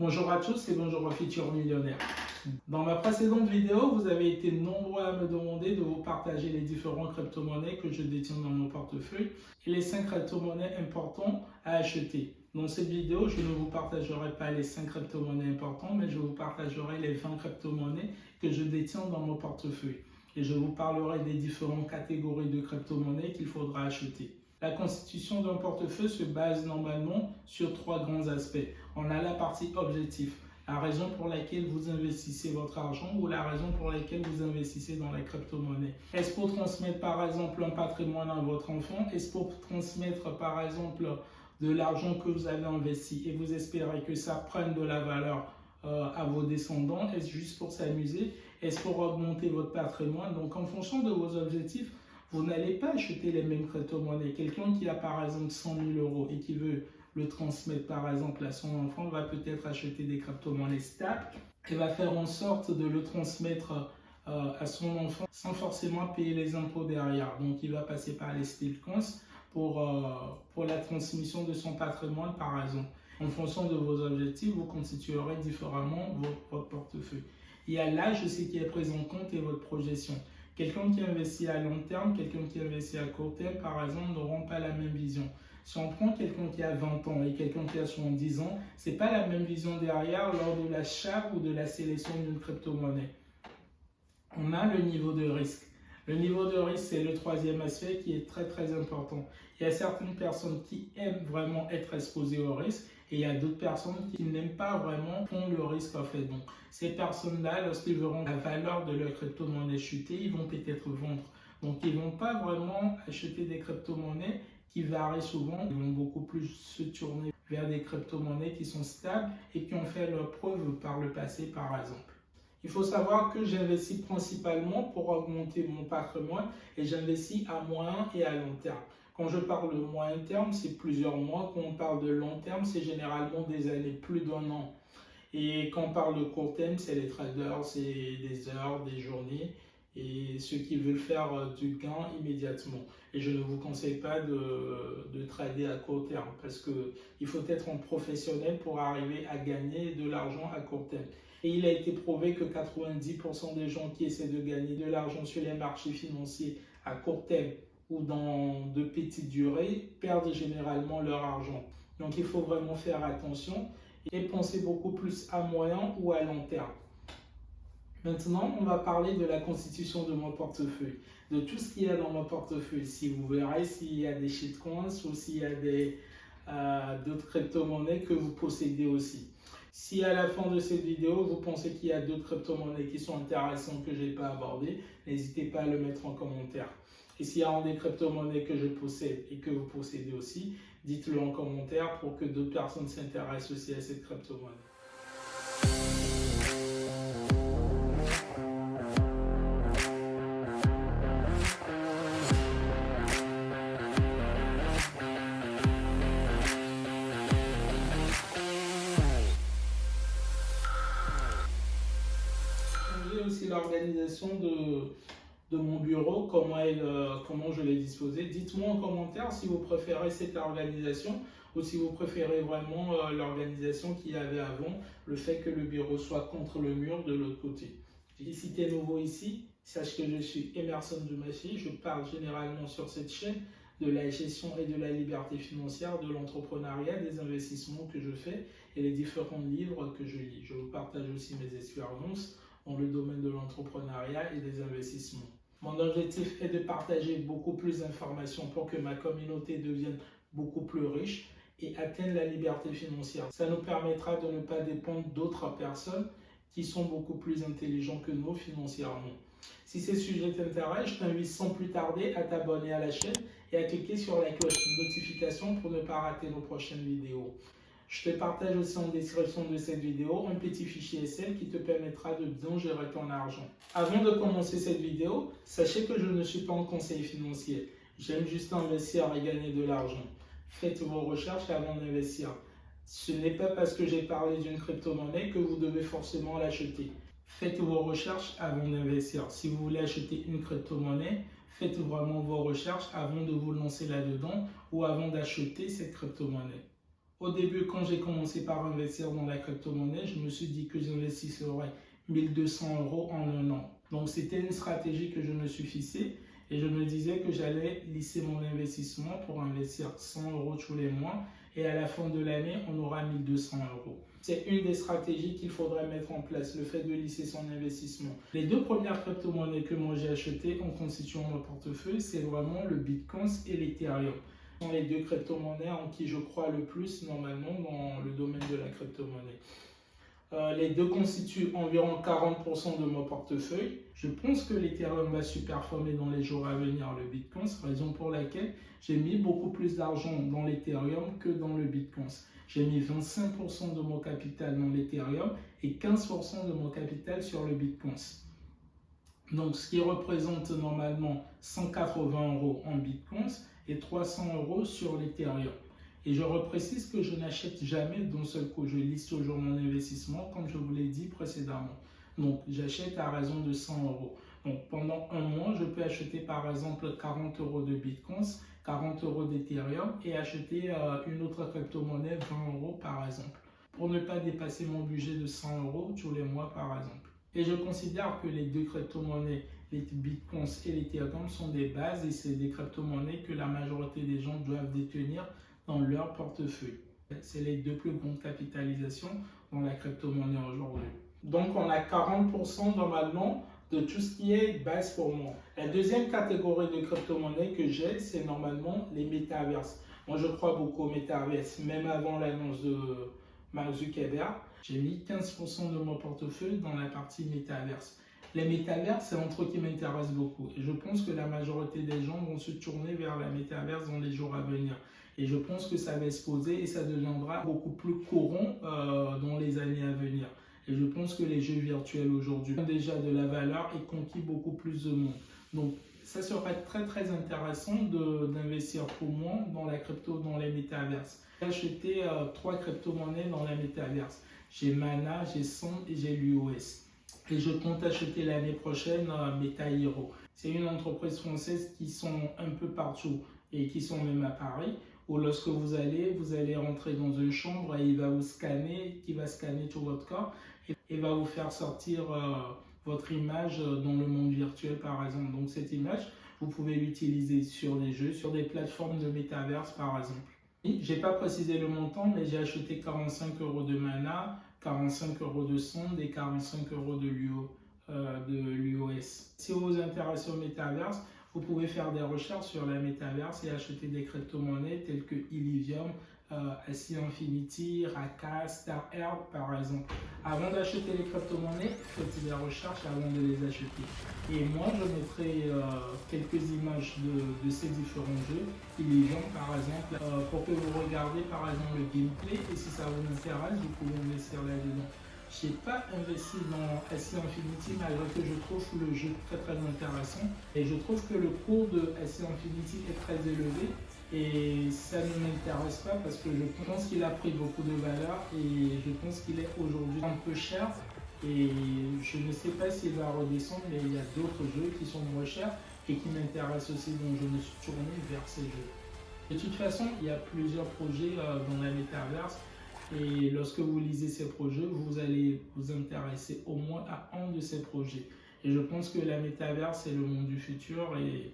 Bonjour à tous et bonjour aux futurs millionnaires. Dans ma précédente vidéo, vous avez été nombreux à me demander de vous partager les différentes crypto-monnaies que je détiens dans mon portefeuille et les 5 crypto-monnaies importantes à acheter. Dans cette vidéo, je ne vous partagerai pas les 5 crypto-monnaies importantes, mais je vous partagerai les 20 crypto-monnaies que je détiens dans mon portefeuille. Et je vous parlerai des différentes catégories de crypto-monnaies qu'il faudra acheter. La constitution d'un portefeuille se base normalement sur 3 grands aspects. On a la partie objectif, la raison pour laquelle vous investissez votre argent ou la raison pour laquelle vous investissez dans la crypto-monnaie. Est-ce pour transmettre par exemple un patrimoine à votre enfant? Est-ce pour transmettre par exemple de l'argent que vous avez investi et vous espérez que ça prenne de la valeur à vos descendants? Est-ce juste pour s'amuser? Est-ce pour augmenter votre patrimoine? Donc en fonction de vos objectifs, vous n'allez pas acheter les mêmes crypto-monnaies. Quelqu'un qui a par exemple 100 000 euros et qui veut le transmettre par exemple à son enfant va peut-être acheter des crypto-monnaies stables et va faire en sorte de le transmettre à son enfant sans forcément payer les impôts derrière. Donc il va passer par les stablecoins pour la transmission de son patrimoine par exemple. En fonction de vos objectifs, vous constituerez différemment votre portefeuille. Il y a l'âge aussi qui est pris en compte et votre projection. Quelqu'un qui investit à long terme, quelqu'un qui investit à court terme, par exemple, n'auront pas la même vision. Si on prend quelqu'un qui a 20 ans et quelqu'un qui a 70 ans, ce n'est pas la même vision derrière lors de l'achat ou de la sélection d'une crypto-monnaie. On a le niveau de risque. Le niveau de risque, c'est le troisième aspect qui est très important. Il y a certaines personnes qui aiment vraiment être exposées au risque et il y a d'autres personnes qui n'aiment pas vraiment prendre le risque en fait. Donc, ces personnes-là, lorsqu'ils verront la valeur de leur crypto-monnaie chuter, ils vont peut-être vendre. Donc, ils ne vont pas vraiment acheter des crypto-monnaies qui varient souvent. Ils vont beaucoup plus se tourner vers des crypto-monnaies qui sont stables et qui ont fait leur preuve par le passé, par exemple. Il faut savoir que j'investis principalement pour augmenter mon patrimoine et j'investis à moyen et à long terme. Quand je parle de moyen terme, c'est plusieurs mois. Quand on parle de long terme, c'est généralement des années, plus d'un an. Et quand on parle de court terme, c'est les traders, c'est des heures, des journées et ceux qui veulent faire du gain immédiatement. Et je ne vous conseille pas de trader à court terme parce qu'il faut être un professionnel pour arriver à gagner de l'argent à court terme. Et il a été prouvé que 90% des gens qui essaient de gagner de l'argent sur les marchés financiers à court terme ou dans de petites durées perdent généralement leur argent. Donc il faut vraiment faire attention et penser beaucoup plus à moyen ou à long terme. Maintenant, on va parler de la constitution de mon portefeuille, de tout ce qu'il y a dans mon portefeuille. Si vous verrez s'il y a des shitcoins ou s'il y a d'autres crypto-monnaies que vous possédez aussi. Si à la fin de cette vidéo, vous pensez qu'il y a d'autres crypto-monnaies qui sont intéressantes que je n'ai pas abordées, n'hésitez pas à le mettre en commentaire. Et s'il y a des crypto-monnaies que je possède et que vous possédez aussi, dites-le en commentaire pour que d'autres personnes s'intéressent aussi à cette crypto-monnaie. Aussi l'organisation de mon bureau, comment je l'ai disposé. Dites-moi en commentaire si vous préférez cette organisation ou si vous préférez vraiment l'organisation qu'il y avait avant, le fait que le bureau soit contre le mur de l'autre côté. Et si tu es nouveau ici, sache que je suis Emerson Dumachi, je parle généralement sur cette chaîne de la gestion et de la liberté financière, de l'entrepreneuriat, des investissements que je fais et les différents livres que je lis. Je vous partage aussi mes expériences dans le domaine de l'entrepreneuriat et des investissements. Mon objectif est de partager beaucoup plus d'informations pour que ma communauté devienne beaucoup plus riche et atteigne la liberté financière. Ça nous permettra de ne pas dépendre d'autres personnes qui sont beaucoup plus intelligents que nous financièrement. Si ces sujets t'intéressent, je t'invite sans plus tarder à t'abonner à la chaîne et à cliquer sur la cloche de notification pour ne pas rater nos prochaines vidéos. Je te partage aussi en description de cette vidéo un petit fichier Excel qui te permettra de bien gérer ton argent. Avant de commencer cette vidéo, sachez que je ne suis pas un conseiller financier. J'aime juste investir et gagner de l'argent. Faites vos recherches avant d'investir. Ce n'est pas parce que j'ai parlé d'une crypto-monnaie que vous devez forcément l'acheter. Faites vos recherches avant d'investir. Si vous voulez acheter une crypto-monnaie, faites vraiment vos recherches avant de vous lancer là-dedans ou avant d'acheter cette crypto-monnaie. Au début, quand j'ai commencé par investir dans la crypto-monnaie, je me suis dit que j'investisserais 1200 € en un an. Donc, c'était une stratégie que je me suis fixée et je me disais que j'allais lisser mon investissement pour investir 100 € tous les mois et à la fin de l'année, on aura 1200 €. C'est une des stratégies qu'il faudrait mettre en place, le fait de lisser son investissement. Les deux premières crypto-monnaies que moi j'ai achetées en constituant mon portefeuille, c'est vraiment le Bitcoin et l'Ethereum. Ce sont les deux crypto-monnaies en qui je crois le plus normalement dans le domaine de la crypto-monnaie. Les deux constituent environ 40% de mon portefeuille. Je pense que l'Ethereum va superformer dans les jours à venir le Bitcoin, raison pour laquelle j'ai mis beaucoup plus d'argent dans l'Ethereum que dans le Bitcoin. J'ai mis 25% de mon capital dans l'Ethereum et 15% de mon capital sur le Bitcoin. Donc, ce qui représente normalement 180 € en Bitcoin et 300 € sur l'Ethereum. Et je reprécise que je n'achète jamais d'un seul coup. Je liste toujours mon investissement, comme je vous l'ai dit précédemment. Donc, j'achète à raison de 100 €. Donc, pendant un mois, je peux acheter par exemple 40 € de Bitcoin, 40 € d'Ethereum et acheter une autre crypto-monnaie 20 € par exemple, pour ne pas dépasser mon budget de 100 € tous les mois par exemple. Et je considère que les deux crypto-monnaies, les Bitcoins et l'Ethereum, sont des bases et c'est des crypto-monnaies que la majorité des gens doivent détenir dans leur portefeuille. C'est les deux plus grandes capitalisations dans la crypto-monnaie aujourd'hui. Donc, on a 40% normalement de tout ce qui est base pour moi. La deuxième catégorie de crypto-monnaies que j'ai, c'est normalement les métaverses. Moi, je crois beaucoup aux métaverses, même avant l'annonce de Mark Zuckerberg. J'ai mis 15% de mon portefeuille dans la partie métaverse. Les métaverses, c'est un truc qui m'intéresse beaucoup. Et je pense que la majorité des gens vont se tourner vers la métaverse dans les jours à venir. Et je pense que ça va exploser et ça deviendra beaucoup plus courant dans les années à venir. Et je pense que les jeux virtuels aujourd'hui ont déjà de la valeur et conquis beaucoup plus de monde. Donc, ça serait très très intéressant d'investir pour moi dans la crypto, dans les métaverses. J'ai acheté 3 crypto-monnaies dans la métaverse. J'ai Mana, j'ai Sand et j'ai l'UOS. Et je compte acheter l'année prochaine MetaHero. C'est une entreprise française qui sont un peu partout et qui sont même à Paris. Où lorsque vous allez rentrer dans une chambre et il va vous scanner, qui va scanner tout votre corps et va vous faire sortir votre image dans le monde virtuel par exemple. Donc cette image, vous pouvez l'utiliser sur des jeux, sur des plateformes de métaverse par exemple. Je n'ai pas précisé le montant, mais j'ai acheté 45 € de Mana, 45 € de Sand et 45 € de l'UOS. Si vous vous intéressez au métaverse, vous pouvez faire des recherches sur la métaverse et acheter des crypto-monnaies telles que Illivium, Axie Infinity, Raka, StarHeart par exemple. Avant d'acheter les crypto-monnaies, faites des recherches avant de les acheter. Et moi, je mettrai quelques images de ces différents jeux, Illivium par exemple, pour que vous regardiez par exemple le gameplay et si ça vous intéresse, vous pouvez investir là-dedans. Je n'ai pas investi dans Axie Infinity malgré que je trouve le jeu très très intéressant et je trouve que le cours de Axie Infinity est très élevé et ça ne m'intéresse pas parce que je pense qu'il a pris beaucoup de valeur et je pense qu'il est aujourd'hui un peu cher et je ne sais pas s'il va redescendre, mais il y a d'autres jeux qui sont moins chers et qui m'intéressent aussi, donc je me suis tourné vers ces jeux. De toute façon, il y a plusieurs projets dans la métaverse. Et lorsque vous lisez ces projets, vous allez vous intéresser au moins à un de ces projets. Et je pense que la métaverse, c'est le monde du futur. Et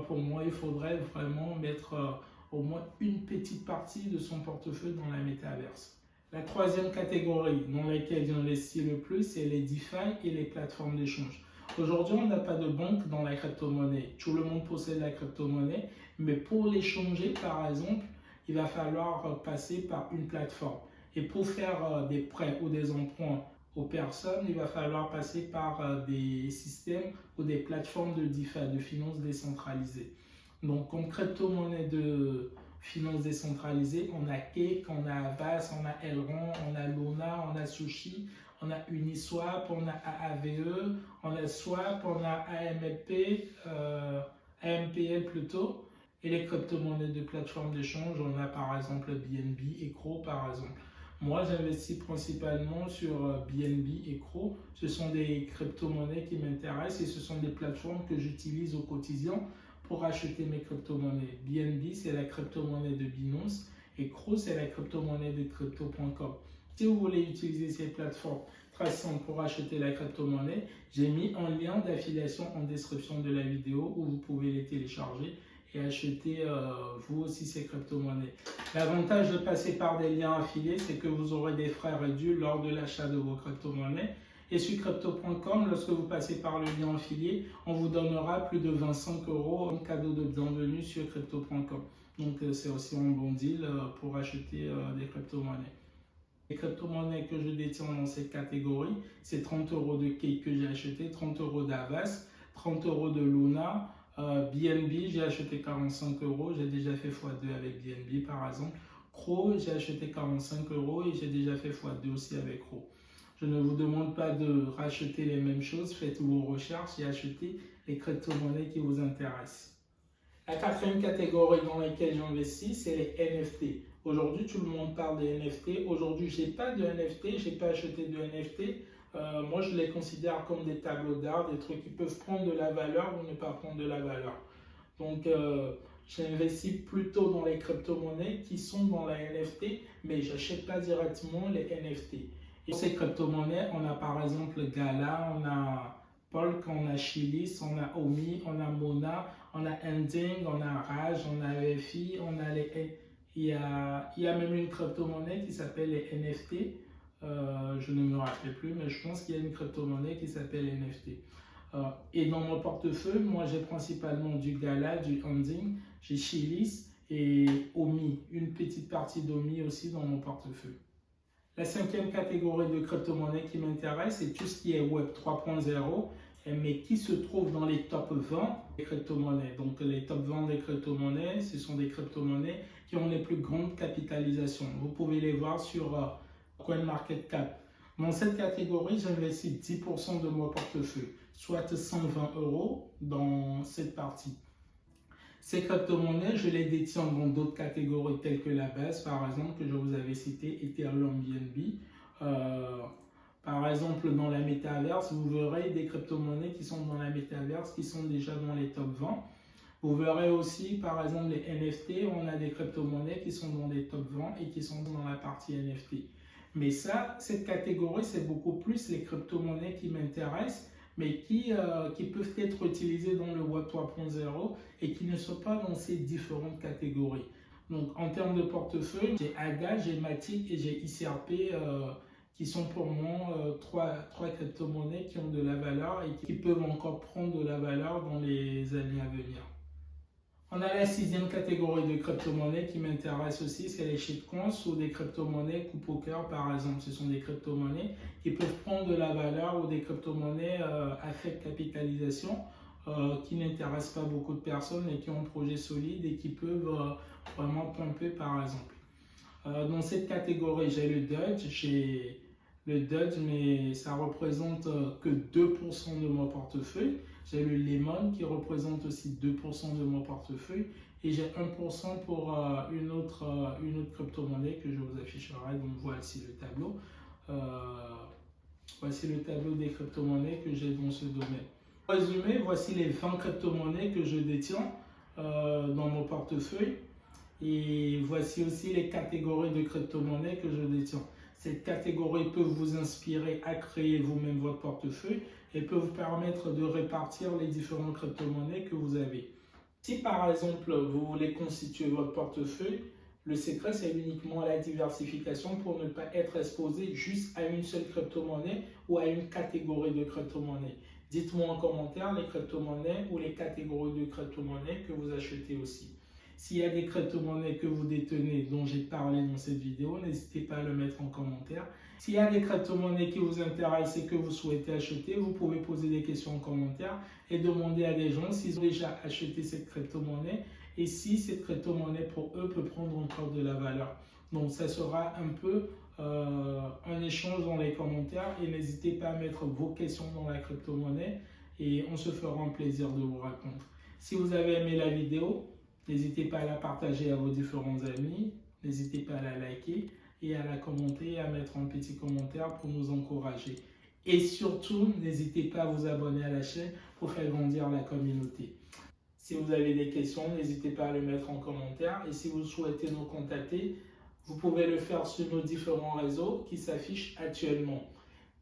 pour moi, il faudrait vraiment mettre au moins une petite partie de son portefeuille dans la métaverse. La troisième catégorie dans laquelle j'investis le plus, c'est les DeFi et les plateformes d'échange. Aujourd'hui, on n'a pas de banque dans la crypto-monnaie. Tout le monde possède la crypto-monnaie, mais pour l'échanger, par exemple, il va falloir passer par une plateforme. Et pour faire des prêts ou des emprunts aux personnes, il va falloir passer par des systèmes ou des plateformes de DeFi, de finances décentralisées. Donc, comme crypto-monnaie de finances décentralisées, on a Cake, on a Avast, on a Elrond, on a Luna, on a Sushi, on a Uniswap, on a AAVE, on a Swap, on a AMPL plutôt. Et les crypto-monnaies de plateforme d'échange, on a par exemple BNB et Crow par exemple. Moi, j'investis principalement sur BNB et Crow. Ce sont des crypto-monnaies qui m'intéressent et ce sont des plateformes que j'utilise au quotidien pour acheter mes crypto-monnaies. BNB, c'est la crypto-monnaie de Binance Et Crow, c'est la crypto-monnaie de crypto.com. Si vous voulez utiliser ces plateformes très simples pour acheter la crypto-monnaie, j'ai mis un lien d'affiliation en description de la vidéo où vous pouvez les télécharger et acheter vous aussi ces crypto-monnaies. L'avantage de passer par des liens affiliés, c'est que vous aurez des frais réduits lors de l'achat de vos crypto-monnaies. Et sur crypto.com, lorsque vous passez par le lien affilié, on vous donnera plus de 25 € en cadeau de bienvenue sur crypto.com. Donc c'est aussi un bon deal pour acheter des crypto-monnaies. Les crypto-monnaies que je détiens dans cette catégorie, c'est 30 € de Cake que j'ai acheté, 30 € d'Avas, 30 € de Luna, BNB, j'ai acheté 45 €, j'ai déjà fait x2 avec BNB par exemple. Crow, j'ai acheté 45 € et j'ai déjà fait x2 aussi avec Crow. Je ne vous demande pas de racheter les mêmes choses, faites vos recherches et achetez les crypto-monnaies qui vous intéressent. La quatrième catégorie dans laquelle j'investis, c'est les NFT. Aujourd'hui, tout le monde parle des NFT. Aujourd'hui, je n'ai pas de NFT, je n'ai pas acheté de NFT. Moi, je les considère comme des tableaux d'art, des trucs qui peuvent prendre de la valeur ou ne pas prendre de la valeur. Donc, j'investis plutôt dans les crypto-monnaies qui sont dans la NFT, mais je n'achète pas directement les NFT. Et ces crypto-monnaies, on a par exemple Gala, on a Polk, on a Chilis, on a Omi, on a Mona, on a Ending, on a Raj, on a EFI, on a les... Il y a même une crypto-monnaie qui s'appelle les NFT. Je ne me rappelle plus, mais je pense qu'il y a une crypto-monnaie qui s'appelle NFT. Et dans mon portefeuille, moi j'ai principalement du Gala, du Ending, j'ai Chilis et Omi, une petite partie d'Omi aussi dans mon portefeuille. La cinquième catégorie de crypto-monnaies qui m'intéresse, c'est tout ce qui est Web 3.0, mais qui se trouve dans les top 20 des crypto-monnaies. Donc les top 20 des crypto-monnaies, ce sont des crypto-monnaies qui ont les plus grandes capitalisations. Vous pouvez les voir sur CoinMarketCap. Dans cette catégorie, j'investis 10% de mon portefeuille, soit 120 € dans cette partie. Ces crypto-monnaies, je les détiens dans d'autres catégories telles que la base, par exemple, que je vous avais cité, Ethereum, BNB. Par exemple, dans la métaverse, vous verrez des crypto-monnaies qui sont dans la métaverse, qui sont déjà dans les top 20. Vous verrez aussi, par exemple, les NFT, on a des crypto-monnaies qui sont dans les top 20 et qui sont dans la partie NFT. Mais ça, cette catégorie, c'est beaucoup plus les crypto-monnaies qui m'intéressent, mais qui peuvent être utilisées dans le Web 3.0 et qui ne sont pas dans ces différentes catégories. Donc, en termes de portefeuille, j'ai AGA, j'ai Matic et j'ai ICRP qui sont pour moi trois crypto-monnaies qui ont de la valeur et qui peuvent encore prendre de la valeur dans les années à venir. On a la sixième catégorie de crypto-monnaies qui m'intéresse aussi, c'est les shitcoins ou des crypto-monnaies coup poker par exemple. Ce sont des crypto-monnaies qui peuvent prendre de la valeur ou des crypto-monnaies à faible capitalisation qui n'intéressent pas beaucoup de personnes et qui ont un projet solide et qui peuvent vraiment pumper par exemple. Dans cette catégorie, j'ai le Dodge, mais ça représente que 2% de mon portefeuille. J'ai le Lemon qui représente aussi 2% de mon portefeuille. Et j'ai 1% pour une autre crypto-monnaie que je vous afficherai. Donc voici le tableau. Voici le tableau des crypto-monnaies que j'ai dans ce domaine. En résumé, voici les 20 crypto-monnaies que je détiens dans mon portefeuille. Et voici aussi les catégories de crypto-monnaies que je détiens. Cette catégorie peut vous inspirer à créer vous-même votre portefeuille et peut vous permettre de répartir les différentes crypto-monnaies que vous avez. Si par exemple vous voulez constituer votre portefeuille, le secret c'est uniquement la diversification pour ne pas être exposé juste à une seule crypto-monnaie ou à une catégorie de crypto-monnaies. Dites-moi en commentaire les crypto-monnaies ou les catégories de crypto-monnaies que vous achetez aussi. S'il y a des crypto-monnaies que vous détenez dont j'ai parlé dans cette vidéo, n'hésitez pas à le mettre en commentaire. S'il y a des crypto-monnaies qui vous intéressent et que vous souhaitez acheter, vous pouvez poser des questions en commentaire et demander à des gens s'ils ont déjà acheté cette crypto-monnaie et si cette crypto-monnaie pour eux peut prendre encore de la valeur. Donc ça sera un peu un échange dans les commentaires et n'hésitez pas à mettre vos questions dans la crypto-monnaie et on se fera un plaisir de vous répondre. Si vous avez aimé la vidéo, n'hésitez pas à la partager à vos différents amis, n'hésitez pas à la liker et à la commenter et à mettre un petit commentaire pour nous encourager. Et surtout, n'hésitez pas à vous abonner à la chaîne pour faire grandir la communauté. Si vous avez des questions, n'hésitez pas à les mettre en commentaire et si vous souhaitez nous contacter, Vous pouvez le faire sur nos différents réseaux qui s'affichent actuellement.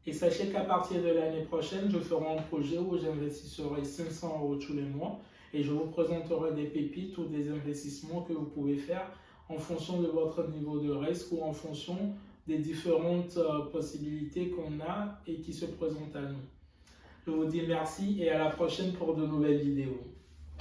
Et sachez qu'à partir de l'année prochaine, je ferai un projet où j'investisserai 500 € tous les mois et je vous présenterai des pépites ou des investissements que vous pouvez faire en fonction de votre niveau de risque ou en fonction des différentes possibilités qu'on a et qui se présentent à nous. Je vous dis merci et à la prochaine pour de nouvelles vidéos.